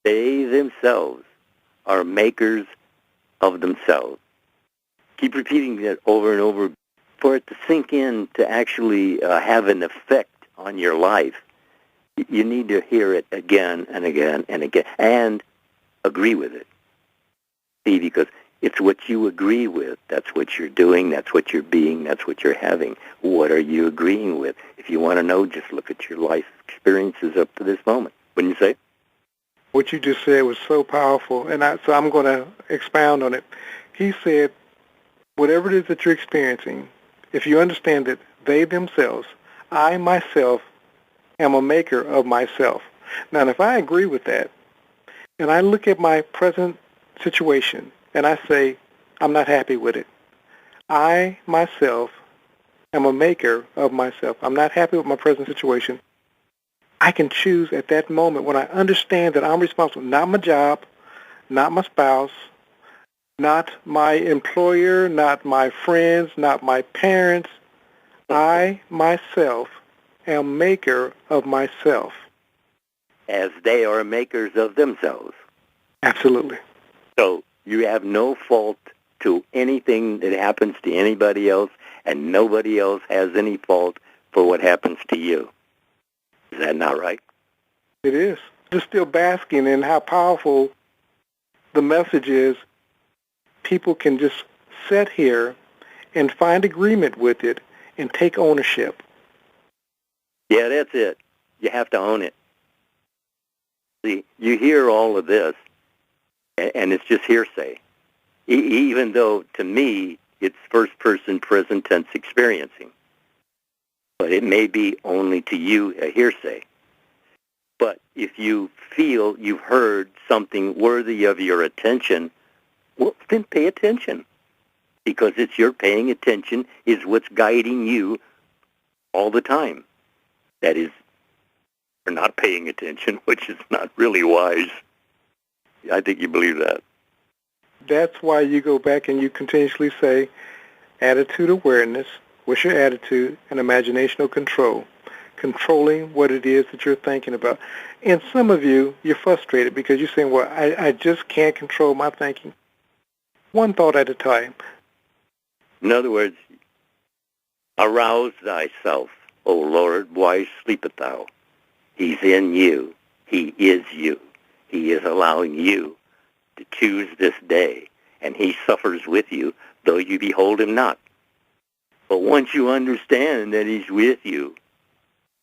They themselves are makers of themselves. Keep repeating that over and over for it to sink in, to actually have an effect on your life. You need to hear it again and again and again and agree with it. See, because it's what you agree with. That's what you're doing. That's what you're being. That's what you're having. What are you agreeing with? If you want to know, just look at your life experiences up to this moment. Wouldn't you say? What you just said was so powerful, and so I'm going to expound on it. He said, whatever it is that you're experiencing, if you understand that they themselves, I myself, am a maker of myself. Now, if I agree with that, and I look at my present situation, and I say, I'm not happy with it. I, myself, am a maker of myself. I'm not happy with my present situation. I can choose at that moment when I understand that I'm responsible, not my job, not my spouse, not my employer, not my friends, not my parents. I, myself, am maker of myself. As they are makers of themselves. Absolutely. So you have no fault to anything that happens to anybody else, and nobody else has any fault for what happens to you. Is that not right? It is. Just still basking in how powerful the message is. People can just sit here and find agreement with it and take ownership. Yeah, that's it. You have to own it. See, you hear all of this, and it's just hearsay. Even though, to me, it's first-person present tense experiencing. But it may be only to you a hearsay. But if you feel you've heard something worthy of your attention, well, then pay attention. Because it's your paying attention is what's guiding you all the time. That is, you're not paying attention, which is not really wise. I think you believe that. That's why you go back and you continuously say, attitude awareness, what's your attitude, and imaginational control, controlling what it is that you're thinking about. And some of you, you're frustrated because you're saying, well, I just can't control my thinking. One thought at a time. In other words, arouse thyself, O Lord, why sleepest thou? He's in you. He is you. He is allowing you to choose this day, and he suffers with you, though you behold him not. But once you understand that he's with you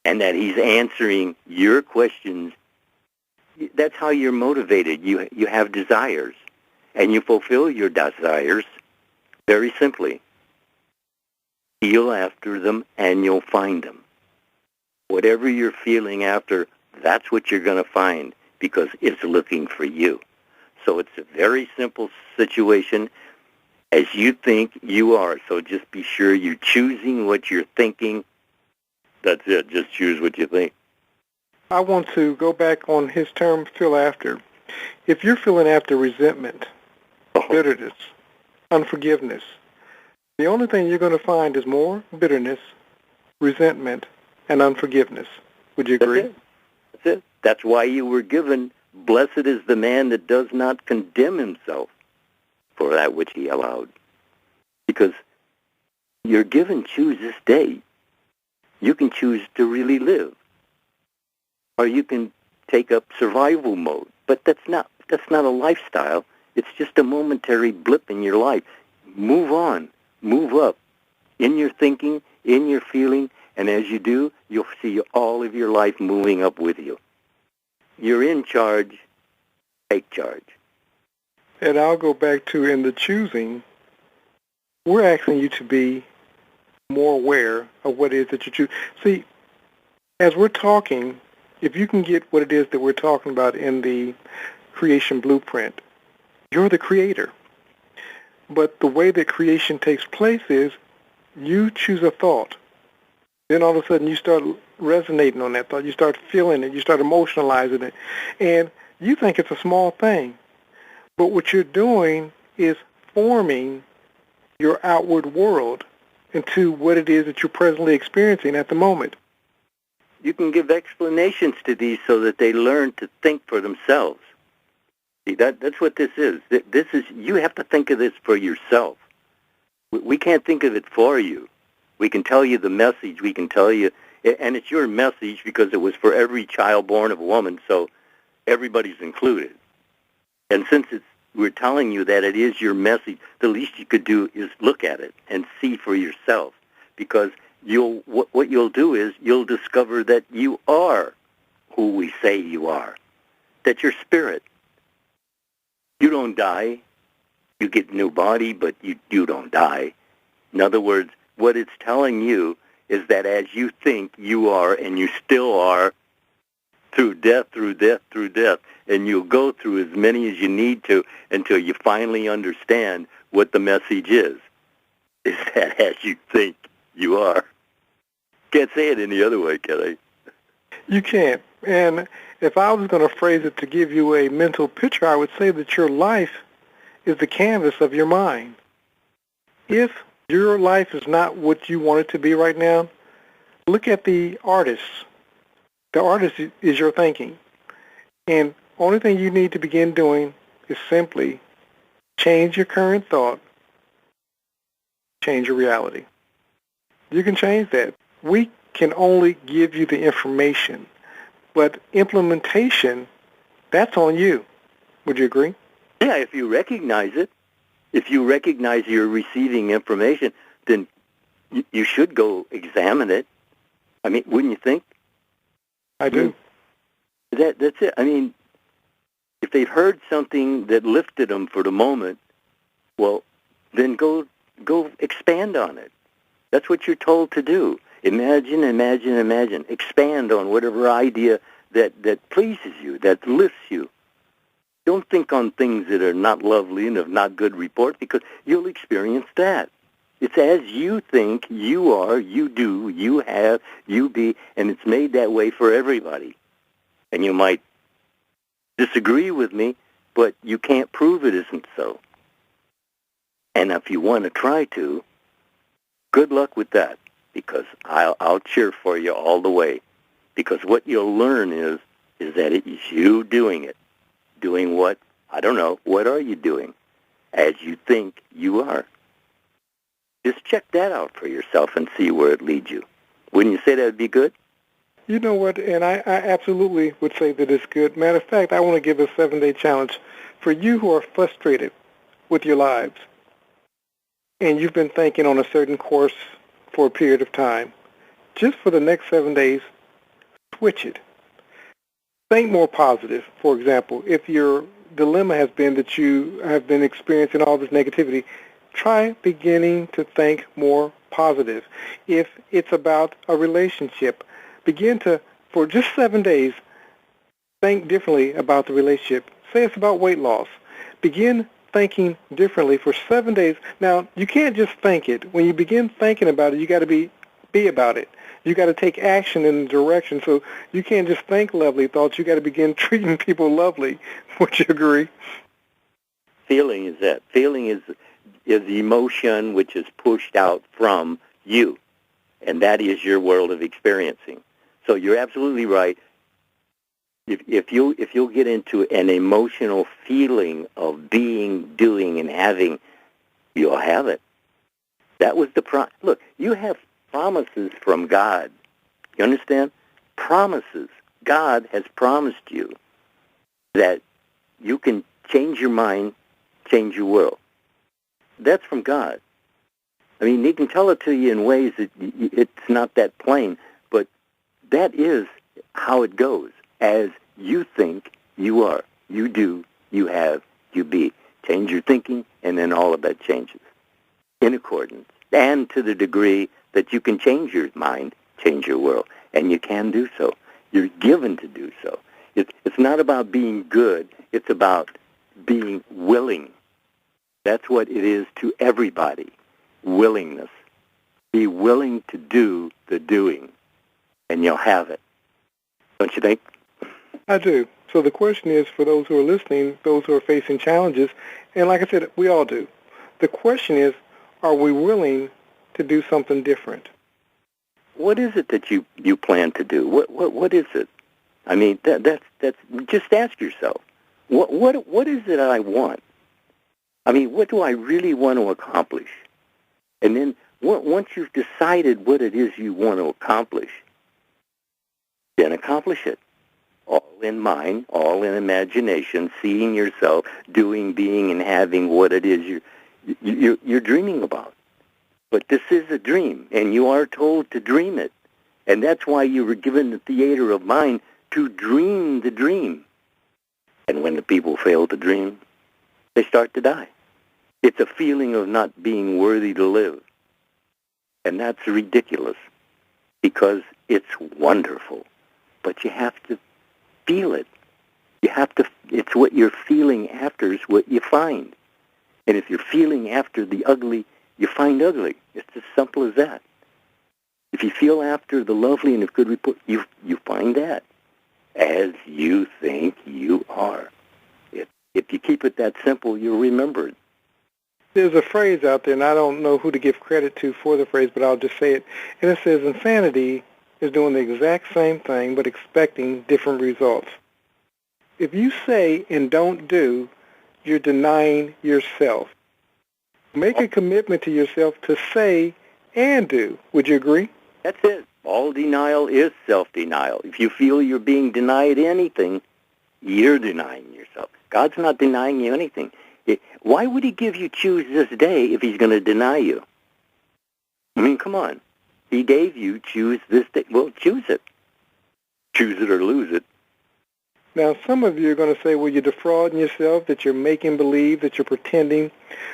and that he's answering your questions, that's how you're motivated. You have desires, and you fulfill your desires very simply. Feel after them, and you'll find them. Whatever you're feeling after, that's what you're going to find, because it's looking for you. So it's a very simple situation as you think you are. So just be sure you're choosing what you're thinking. That's it. Just choose what you think. I want to go back on his term, feel after. If you're feeling after resentment, bitterness, unforgiveness, the only thing you're going to find is more bitterness, resentment, and unforgiveness. Would you agree? That's it. That's why you were given, blessed is the man that does not condemn himself for that which he allowed. Because you're given, choose this day. You can choose to really live. Or you can take up survival mode. But that's not a lifestyle. It's just a momentary blip in your life. Move on. Move up in your thinking, in your feeling, and as you do, you'll see all of your life moving up with you. You're in charge. Take charge. And I'll go back to in the choosing, we're asking you to be more aware of what it is that you choose. See, as we're talking, if you can get what it is that we're talking about in the creation blueprint, you're the creator. But the way that creation takes place is you choose a thought. Then all of a sudden you start resonating on that thought. You start feeling it. You start emotionalizing it. And you think it's a small thing. But what you're doing is forming your outward world into what it is that you're presently experiencing at the moment. You can give explanations to these so that they learn to think for themselves. See, that's what this is. This is, you have to think of this for yourself. We can't think of it for you. We can tell you the message. We can tell you, and it's your message because it was for every child born of a woman, so everybody's included. And since we're telling you that it is your message, the least you could do is look at it and see for yourself, because what you'll do is you'll discover that you are who we say you are, that you're spirit. You don't die. You get a new body, but you don't die. In other words, what it's telling you is that as you think, you are, and you still are, through death, through death, through death, and you'll go through as many as you need to until you finally understand what the message is that as you think, you are. Can't say it any other way, can I? You can't. And if I was going to phrase it to give you a mental picture, I would say that your life is the canvas of your mind. If your life is not what you want it to be right now, look at the artist. The artist is your thinking. And only thing you need to begin doing is simply change your current thought, change your reality. You can change that. We can only give you the information, but implementation, that's on you. Would you agree? Yeah, if you recognize it, if you recognize you're receiving information, then you should go examine it. I mean, wouldn't you think? I do. That's it. I mean, if they've heard something that lifted them for the moment, well, then go expand on it. That's what you're told to do. Imagine, imagine, imagine. Expand on whatever idea that pleases you, that lifts you. Don't think on things that are not lovely and of not good report, because you'll experience that. It's as you think, you are, you do, you have, you be, and it's made that way for everybody. And you might disagree with me, but you can't prove it isn't so. And if you want to try to, good luck with that, because I'll cheer for you all the way. Because what you'll learn is that it is you doing it. Doing what? I don't know. What are you doing? As you think you are. Just check that out for yourself and see where it leads you. Wouldn't you say that would be good? You know what, and I absolutely would say that it's good. Matter of fact, I want to give a 7-day challenge for you who are frustrated with your lives, and you've been thinking on a certain course for a period of time. Just for the next 7 days, switch it. Think more positive. For example, if your dilemma has been that you have been experiencing all this negativity, try beginning to think more positive. If it's about a relationship, begin to, for just 7 days, think differently about the relationship. Say it's about weight loss. Begin thinking differently for 7 days. Now, you can't just think it. When you begin thinking about it, you got to be about it. You got to take action in the direction. So you can't just think lovely thoughts. You got to begin treating people lovely. Would you agree? Feeling is that. Feeling is emotion which is pushed out from you, and that is your world of experiencing. So you're absolutely right. If you'll get into an emotional feeling of being, doing, and having, you'll have it. That was the look. You have promises from God. You understand? Promises. God has promised you that you can change your mind, change your world. That's from God. I mean, he can tell it to you in ways that it's not that plain, but that is how it goes. As you think, you are. You do, you have, you be. Change your thinking, and then all of that changes in accordance. And to the degree that you can change your mind, change your world, and you can do so. You're given to do so. It's not about being good. It's about being willing. That's what it is to everybody, willingness. Be willing to do the doing, and you'll have it. Don't you think? I do. So the question is, for those who are listening, those who are facing challenges, and like I said, we all do. The question is, are we willing to do something different? What is it that you plan to do? What is it? I mean, that's just ask yourself, what is it I want? I mean, what do I really want to accomplish? And then once you've decided what it is you want to accomplish, then accomplish it. All in mind, all in imagination, seeing yourself doing, being, and having what it is you're dreaming about. But this is a dream, and you are told to dream it. And that's why you were given the theater of mind to dream the dream. And when the people fail to dream, they start to die. It's a feeling of not being worthy to live. And that's ridiculous because it's wonderful. But you have to feel it. It's what you're feeling after is what you find. And if you're feeling after the ugly, you find ugly. It's as simple as that. If you feel after the lovely and the good report, you find that as you think you are. If you keep it that simple, you'll remember it. There's a phrase out there, and I don't know who to give credit to for the phrase, but I'll just say it. And it says, insanity is doing the exact same thing but expecting different results. If you say and don't do, you're denying yourself. Make a commitment to yourself to say and do. Would you agree? That's it. All denial is self-denial. If you feel you're being denied anything, you're denying yourself. God's not denying you anything. Why would he give you choose this day if he's going to deny you? I mean, come on. He gave you choose this day. Well, choose it. Choose it or lose it. Now, some of you are going to say, well, you're defrauding yourself, that you're making believe, that you're pretending.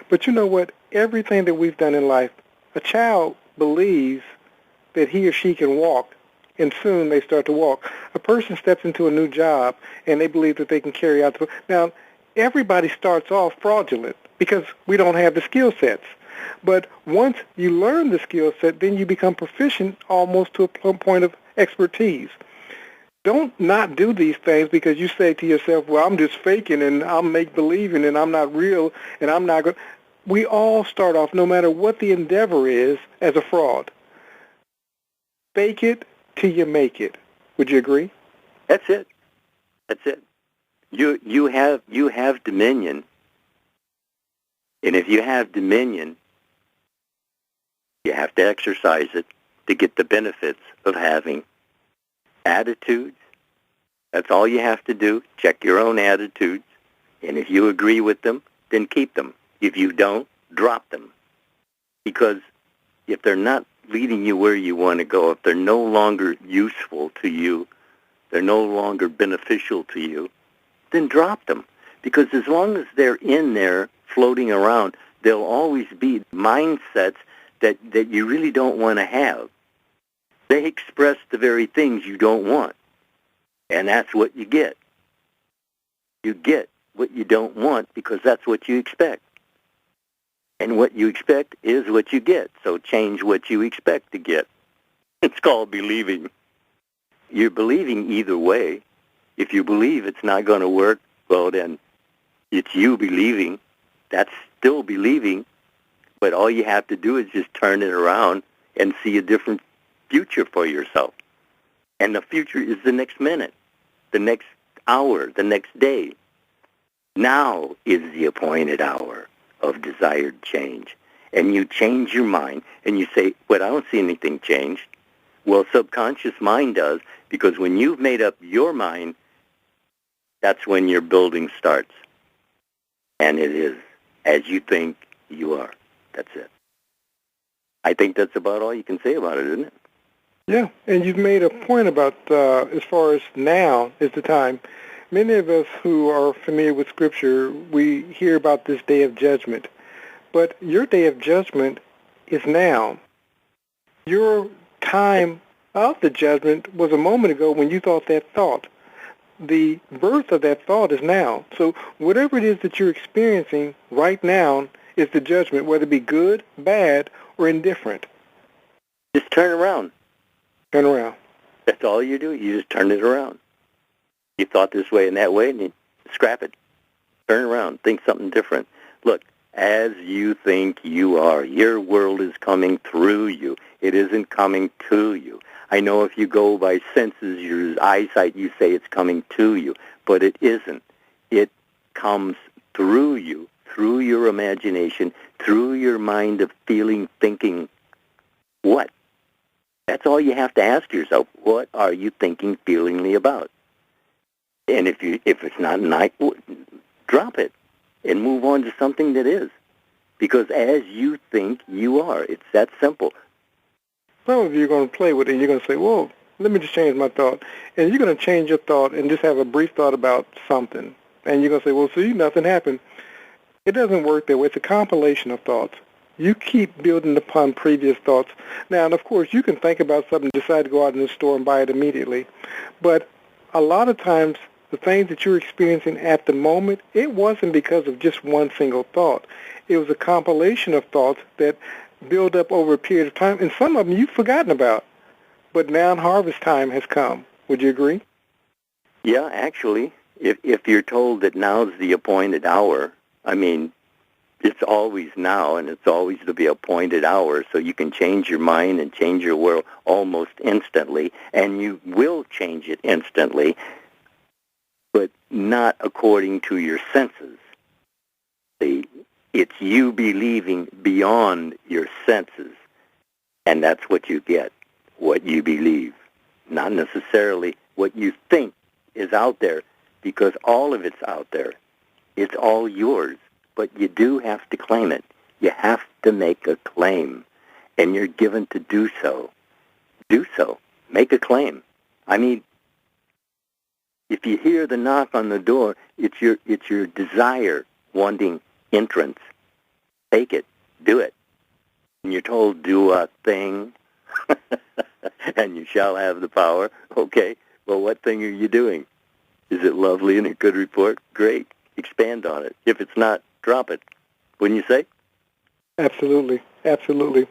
But you know what? Everything that we've done in life, a child believes that he or she can walk, and soon they start to walk. A person steps into a new job, and they believe that they can carry out the... Now, everybody starts off fraudulent because we don't have the skill sets. But once you learn the skill set, then you become proficient almost to a point of expertise. Don't not do these things because you say to yourself, well, I'm just faking and I'm make-believing and I'm not real and I'm not good. We all start off, no matter what the endeavor is, as a fraud. Fake it till you make it. Would you agree? That's it. That's it. You have dominion. And if you have dominion, you have to exercise it to get the benefits of having attitudes. That's all you have to do. Check your own attitudes. And if you agree with them, then keep them. If you don't, drop them. Because if they're not leading you where you want to go, if they're no longer useful to you, they're no longer beneficial to you, then drop them. Because as long as they're in there floating around, there'll always be mindsets that you really don't want to have. They express the very things you don't want. And that's what you get. You get what you don't want because that's what you expect. And what you expect is what you get. So change what you expect to get. It's called believing. You're believing either way. If you believe it's not going to work, well, then it's you believing. That's still believing. But all you have to do is just turn it around and see a different future for yourself. And the future is the next minute, the next hour, the next day. Now is the appointed hour of desired change. And you change your mind, and you say, well, I don't see anything changed. Well, subconscious mind does, because when you've made up your mind, that's when your building starts. And it is as you think you are. That's it. I think that's about all you can say about it, isn't it? Yeah, and you've made a point about as far as now is the time. Many of us who are familiar with Scripture, we hear about this day of judgment. But your day of judgment is now. Your time of the judgment was a moment ago when you thought that thought. The birth of that thought is now. So whatever it is that you're experiencing right now is the judgment, whether it be good, bad, or indifferent. Just turn around. Turn around. That's all you do. You just turn it around. You thought this way and that way, and you scrap it. Turn around. Think something different. Look, as you think you are, your world is coming through you. It isn't coming to you. I know if you go by senses, your eyesight, you say it's coming to you, but it isn't. It comes through you, through your imagination, through your mind of feeling, thinking, what? That's all you have to ask yourself. What are you thinking feelingly about? And if it's not nice, drop it and move on to something that is. Because as you think, you are. It's that simple. Some of you are going to play with it, and you're going to say, well, let me just change my thought. And you're going to change your thought and just have a brief thought about something. And you're going to say, well, see, nothing happened. It doesn't work that way. It's a compilation of thoughts. You keep building upon previous thoughts. Now, and of course, you can think about something and decide to go out in the store and buy it immediately. But a lot of times, the things that you're experiencing at the moment, it wasn't because of just one single thought. It was a compilation of thoughts that build up over a period of time, and some of them you've forgotten about. But now harvest time has come. Would you agree? Yeah, actually, if you're told that now's the appointed hour, I mean, it's always now, and it's always to be appointed hour, so you can change your mind and change your world almost instantly, and you will change it instantly, but not according to your senses. See, it's you believing beyond your senses, and that's what you get, what you believe, not necessarily what you think is out there, because all of it's out there. It's all yours, but you do have to claim it. You have to make a claim, and you're given to do so. Do so. Make a claim. I mean, if you hear the knock on the door, it's your desire wanting entrance. Take it. Do it. And you're told, do a thing, and you shall have the power. Okay, well, what thing are you doing? Is it lovely and a good report? Great. Expand on it. If it's not, drop it. Wouldn't you say? Absolutely. Absolutely.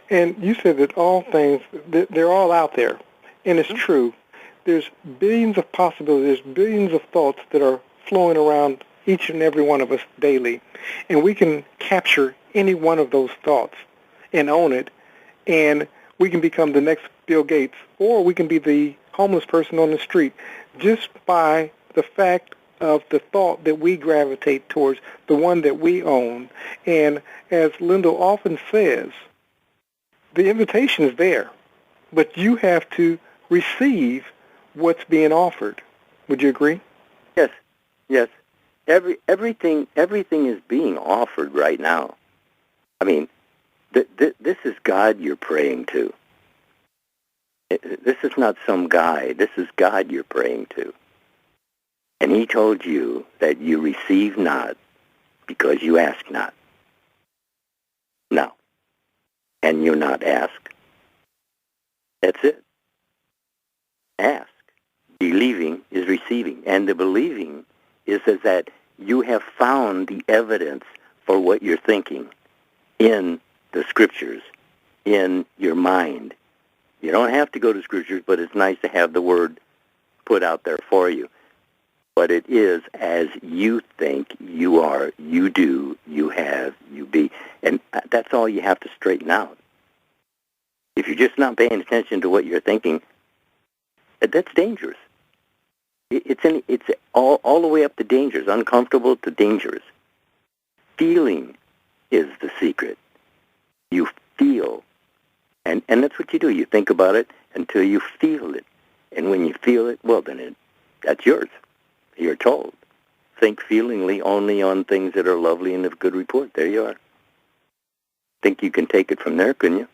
And you said that all things, they're all out there, and it's true. There's billions of possibilities, there's billions of thoughts that are flowing around each and every one of us daily. And we can capture any one of those thoughts and own it, and we can become the next Bill Gates, or we can be the homeless person on the street just by the fact of the thought that we gravitate towards, the one that we own. And as Lindell often says, the invitation is there, but you have to receive what's being offered. Would you agree? Yes, yes. Everything is being offered right now. I mean, this is God you're praying to. This is not some guy. This is God you're praying to. And he told you that you receive not because you ask not. No. And you not ask. That's it. Ask. Believing is receiving. And the believing is that you have found the evidence for what you're thinking in the Scriptures, in your mind. You don't have to go to Scriptures, but it's nice to have the Word put out there for you. But it is as you think, you are, you do, you have, you be. And that's all you have to straighten out. If you're just not paying attention to what you're thinking, that's dangerous. It's all the way up to dangerous, uncomfortable to dangerous. Feeling is the secret. You feel. And that's what you do. You think about it until you feel it. And when you feel it, well, then that's yours. You're told. Think feelingly only on things that are lovely and of good report. There you are. Think you can take it from there, couldn't you?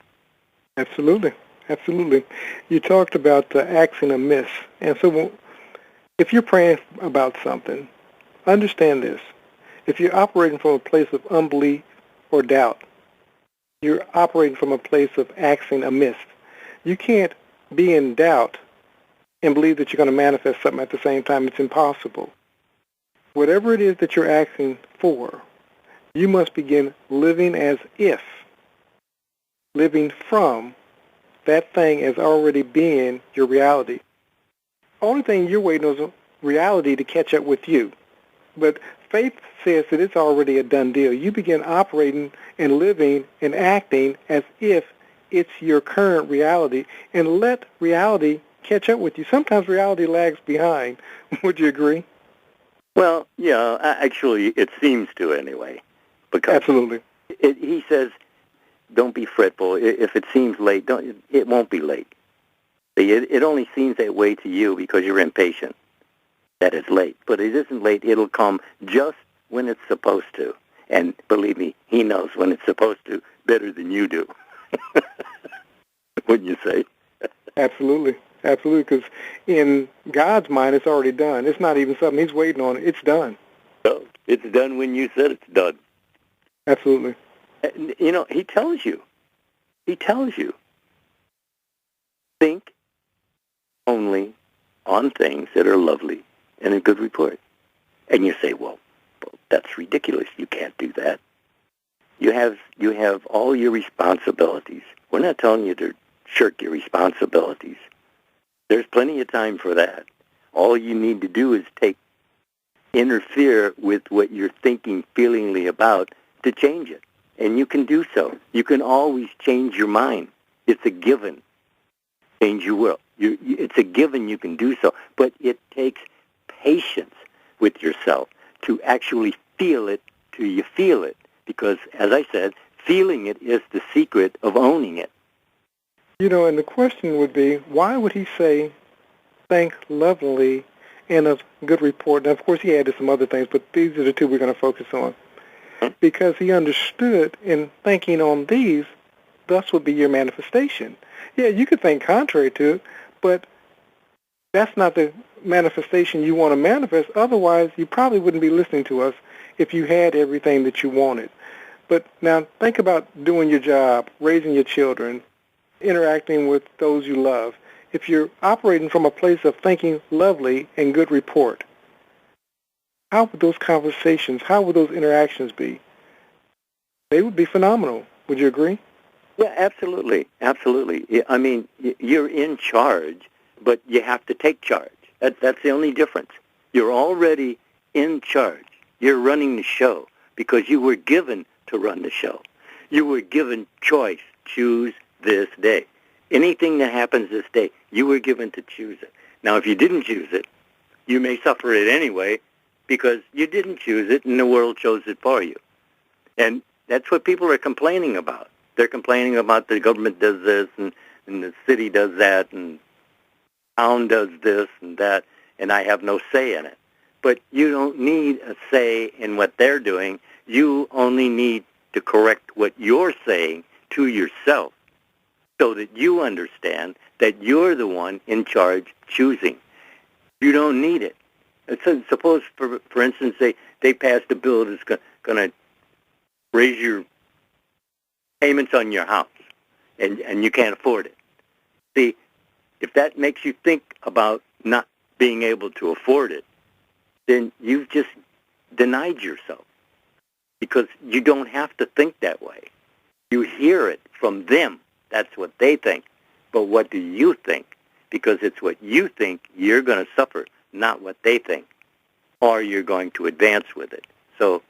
Absolutely. Absolutely. You talked about acts and a miss. And so if you're praying about something, understand this. If you're operating from a place of unbelief or doubt, you're operating from a place of acting amiss. You can't be in doubt and believe that you're going to manifest something at the same time. It's impossible. Whatever it is that you're asking for, you must begin living as if, living from that thing as already being your reality. The only thing you're waiting on is reality to catch up with you. But faith says that it's already a done deal. You begin operating and living and acting as if it's your current reality, and let reality catch up with you. Sometimes reality lags behind. Would you agree? Well, yeah, actually, it seems to anyway. Because Absolutely. he says, don't be fretful. If it seems late, it won't be late. See, it only seems that way to you because you're impatient that it's late. But it isn't late. It'll come just when it's supposed to. And believe me, he knows when it's supposed to better than you do. Wouldn't you say? Absolutely. Absolutely, because in God's mind, it's already done. It's not even something he's waiting on. It's done. So it's done when you said it's done. Absolutely. And, you know, he tells you, think only on things that are lovely and a good report. And you say, well, that's ridiculous. You can't do that. You have all your responsibilities. We're not telling you to shirk your responsibilities. There's plenty of time for that. All you need to do is interfere with what you're thinking feelingly about to change it. And you can do so. You can always change your mind. It's a given. Change your will. It's a given you can do so. But it takes patience with yourself to actually feel it till you feel it. Because, as I said, feeling it is the secret of owning it. You know, and the question would be, why would he say, think lovingly and a good report? Now, of course, he added some other things, but these are the two we're going to focus on. Because he understood in thinking on these, thus would be your manifestation. Yeah, you could think contrary to it, but that's not the manifestation you want to manifest. Otherwise, you probably wouldn't be listening to us if you had everything that you wanted. But now think about doing your job, raising your children, interacting with those you love. If you're operating from a place of thinking lovely and good report, how would those conversations, how would those interactions be? They would be phenomenal. Would you agree? Yeah, absolutely. Absolutely. I mean, you're in charge, but you have to take charge. That's the only difference. You're already in charge. You're running the show because you were given to run the show. You were given choice. Choose this day. Anything that happens this day, you were given to choose it. Now, if you didn't choose it, you may suffer it anyway because you didn't choose it and the world chose it for you. And that's what people are complaining about. They're complaining about the government does this and the city does that and town does this and that, and I have no say in it. But you don't need a say in what they're doing. You only need to correct what you're saying to yourself so that you understand that you're the one in charge choosing. You don't need it. Suppose, for instance, they passed a bill that's going to raise your payments on your house, and you can't afford it. See, if that makes you think about not being able to afford it, then you've just denied yourself because you don't have to think that way. You hear it from them. That's what they think. But what do you think? Because it's what you think you're going to suffer, not what they think, or you're going to advance with it. So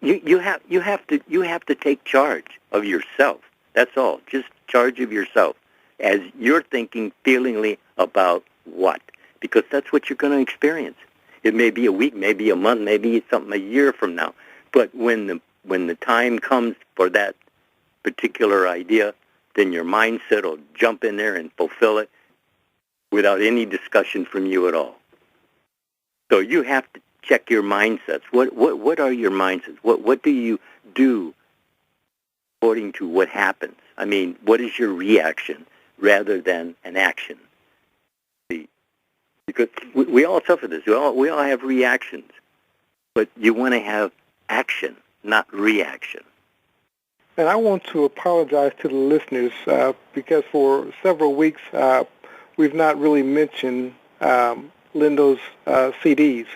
you have to take charge of yourself. That's all. Just charge of yourself as you're thinking feelingly about what, because that's what you're going to experience. It may be a week, maybe a month, maybe something a year from now. But when the time comes for that particular idea, then your mindset will jump in there and fulfill it without any discussion from you at all. So you have to check your mindsets. What are your mindsets? What do you do according to what happens? I mean, what is your reaction rather than an action? See, because we all suffer this. We all have reactions, but you want to have action, not reaction. And I want to apologize to the listeners because for several weeks we've not really mentioned Lindell's CDs.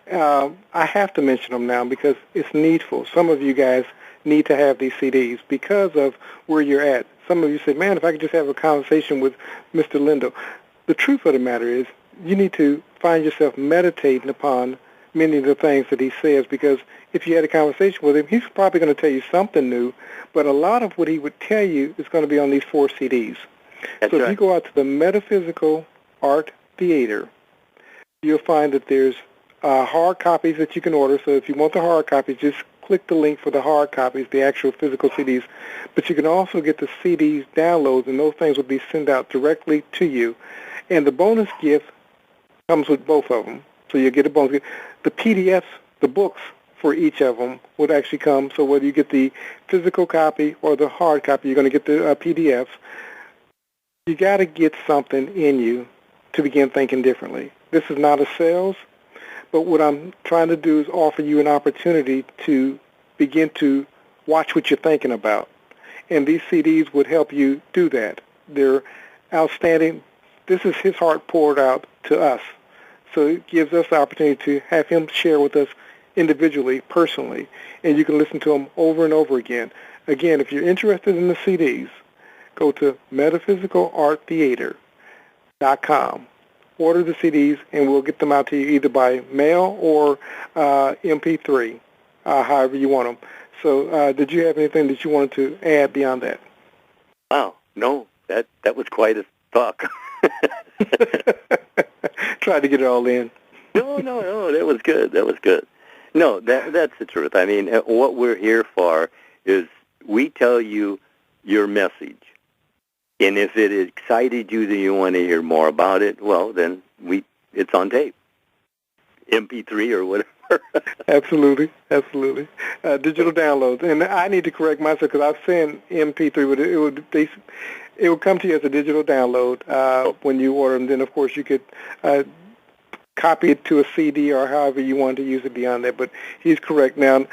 I have to mention them now because it's needful. Some of you guys need to have these CDs because of where you're at. Some of you say, man, if I could just have a conversation with Mr. Lindell. The truth of the matter is you need to find yourself meditating upon many of the things that he says, because if you had a conversation with him, he's probably going to tell you something new, but a lot of what he would tell you is going to be on these 4 CDs. That's so right. If you go out to the Metaphysical Art Theater, you'll find that there's hard copies that you can order. So if you want the hard copies, just click the link for the hard copies, the actual physical CDs. But you can also get the CDs downloads, and those things will be sent out directly to you. And the bonus gift comes with both of them. So you get a bonus gift. The PDFs, the books for each of them would actually come. So whether you get the physical copy or the hard copy, you're going to get the PDFs. You got to get something in you to begin thinking differently. This is not a sales, but what I'm trying to do is offer you an opportunity to begin to watch what you're thinking about. And these CDs would help you do that. They're outstanding. This is his heart poured out to us. So it gives us the opportunity to have him share with us individually, personally, and you can listen to them over and over again. Again, if you're interested in the CDs, go to metaphysicalarttheater.com. Order the CDs, and we'll get them out to you either by mail or MP3, however you want them. So did you have anything that you wanted to add beyond that? Wow, no, that was quite a talk. Tried to get it all in. No, that was good. No, that's the truth. I mean, what we're here for is we tell you your message. And if it excited you that you want to hear more about it, well, then it's on tape, MP3 or whatever. Absolutely. Digital downloads. And I need to correct myself because I've seen MP3, but it would come to you as a digital download when you order them. Then, of course, you could copy it to a CD or however you want to use it beyond that. But he's correct. Now,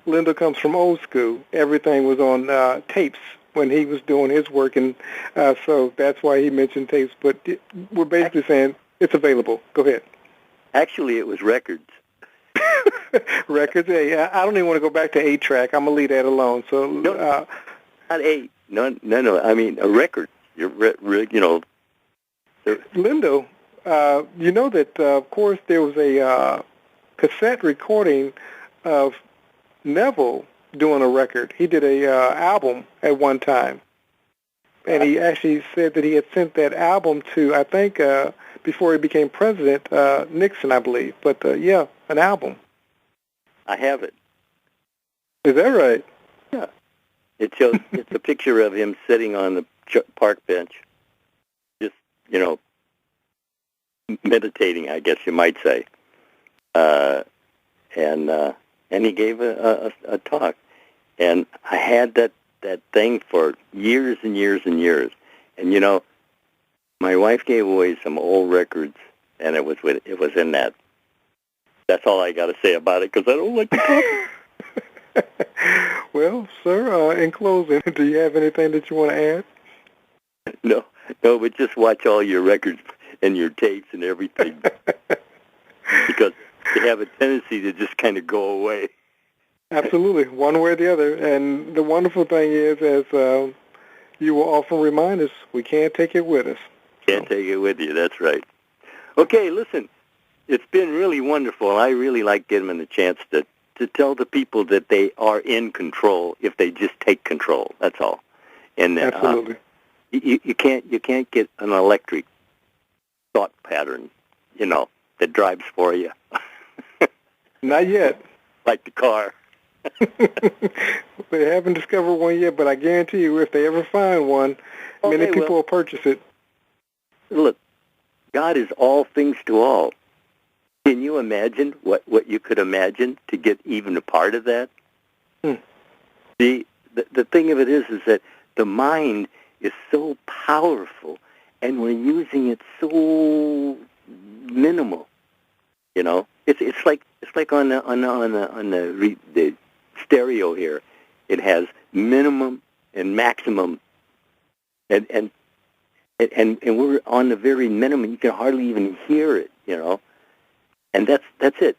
Lindell comes from old school. Everything was on tapes when he was doing his work, and so that's why he mentioned tapes. But we're basically saying it's available. Go ahead. Actually, it was records. Records? Yeah, I don't even want to go back to 8-track. I'm going to leave that alone. So no, not 8. No. I mean, a record. Lindell, you know that, of course, there was a cassette recording of Neville doing a record. He did a album at one time, and he actually said that he had sent that album to, I think, before he became president, Nixon, I believe. But yeah, an album. I have it. Is that right? Yeah. It's a picture of him sitting on the park bench, just meditating, I guess you might say, and he gave a talk. And I had that thing for years and years and years. And, my wife gave away some old records, and it was in that. That's all I got to say about it, because I don't like to talk. Well, sir, in closing, do you have anything that you want to add? No, but just watch all your records and your tapes and everything, because they have a tendency to just kind of go away. Absolutely, one way or the other. And the wonderful thing is, as you will often remind us, we can't take it with us. Can't take it with you, that's right. Okay, listen, it's been really wonderful. I really like giving them the chance to tell the people that they are in control if they just take control, that's all. And absolutely. You can't get an electric thought pattern, that drives for you. Not yet. Like the car. They haven't discovered one yet, but I guarantee you if they ever find one, many people will purchase it. Look, God is all things to all. Can you imagine what you could imagine to get even a part of that? The thing of it is that the mind is so powerful, and we're using it so minimal. It's like on the stereo here. It has minimum and maximum, and we're on the very minimum. You can hardly even hear it, and that's it.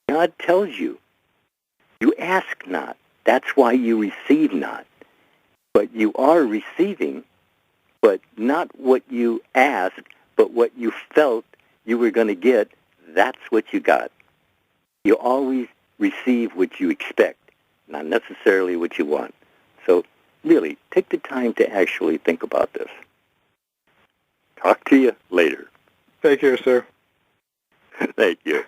God tells you, you ask not. That's why you receive not. But you are receiving, but not what you asked, but what you felt you were going to get. That's what you got. You always receive what you expect, not necessarily what you want. So really, take the time to actually think about this. Talk to you later. Take care, sir. Thank you.